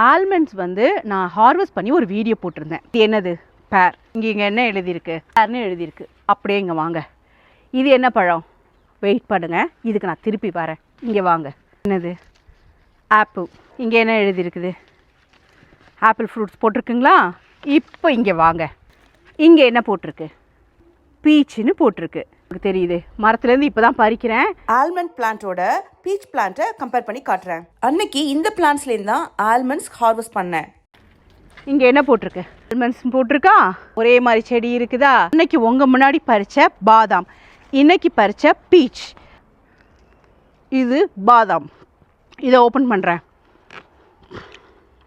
Almonds வந்து நான் harvest பண்ணி ஒரு வீடியோ போட்டிருந்தேன். இது என்னது? பேர். இங்கே என்ன எழுதியிருக்கு? பேர்னு எழுதியிருக்கு. அப்படியே இங்கே வாங்க. இது என்ன பழம்? வெயிட் பண்ணுங்க, இதுக்கு நான் திருப்பி வரேன். இங்கே வாங்க. என்னது? ஆப்பிள். இங்கே என்ன எழுதியிருக்குது? Apple fruits போட்டிருக்குங்களா? இப்போ இங்கே வாங்க. இங்கே என்ன போட்டிருக்கு? பீச்சுன்னு போட்டிருக்கு. உங்களுக்கு தெரியுது, மரத்துலேருந்து இப்போ தான் பறிக்கிறேன். ஆல்மண்ட் பிளான்ட்டோட பீச் பிளான்ட்டை கம்பேர் பண்ணி காட்டுறேன். அன்னைக்கு இந்த பிளான்ட்ஸ்லேருந்து தான் ஆல்மண்ட்ஸ் ஹார்வெஸ்ட் பண்ணேன். இங்கே என்ன போட்டிருக்கு? ஆல்மண்ட்ஸ் போட்டிருக்கா? ஒரே மாதிரி செடி இருக்குதா? இன்னைக்கு உங்கள் முன்னாடி பறித்த பாதாம், இன்னைக்கு பறித்த பீச். இது பாதாம். இதை ஓப்பன் பண்ணுறேன்.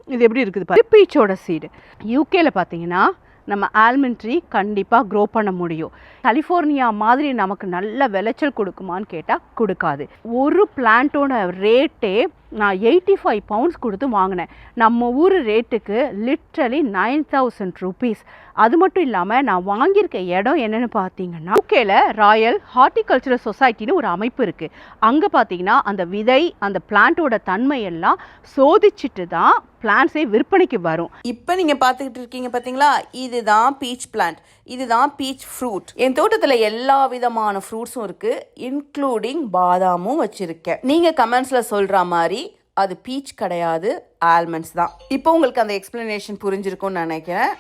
இது எப்படி இருக்குது? பீச்சோட சீடு. யூகேல பார்த்தீங்கன்னா நம்ம ஆல்மண்ட் ட்ரீ கண்டிப்பாக க்ரோ பண்ண முடியும். கலிஃபோர்னியா மாதிரி நமக்கு நல்ல விளைச்சல் கொடுக்குமான்னு கேட்டால் கொடுக்காது. ஒரு பிளான்ட்டோட ரேட்டே நான் 85 பவுண்ட்ஸ் கொடுத்து வாங்கினேன். நம்ம ஊர் ரேட்டுக்கு லிட்ரலி 9000 ருபீஸ். அது மட்டும் இல்லாமல் நான் வாங்கியிருக்க இடம் என்னென்னு பார்த்தீங்கன்னா, யூகேல ராயல் ஹார்டிகல்ச்சரல் சொசைட்டின்னு ஒரு அமைப்பு இருக்குது. அங்கே பார்த்தீங்கன்னா அந்த விதை, அந்த பிளான்ட்டோட தன்மையெல்லாம் சோதிச்சுட்டு தான் பிளான்ட்ஸே விற்பனைக்கு வரும். இப்போ நீங்கள் பார்த்துக்கிட்டு இருக்கீங்க பார்த்தீங்களா, இதுதான் பீச் பிளான்ட், இதுதான் பீச் ஃப்ரூட். என் தோட்டத்தில் எல்லா விதமான ஃப்ரூட்ஸும் இருக்குது, இன்க்ளூடிங் பாதாமும் வச்சுருக்கேன். நீங்கள் கமெண்ட்ஸில் சொல்கிற மாதிரி அது பீச் கிடையாது, ஆல்மண்ட்ஸ் தான். இப்போ உங்களுக்கு அந்த எக்ஸ்பிளனேஷன் புரிஞ்சிருக்கும்னு நினைக்கிறேன்.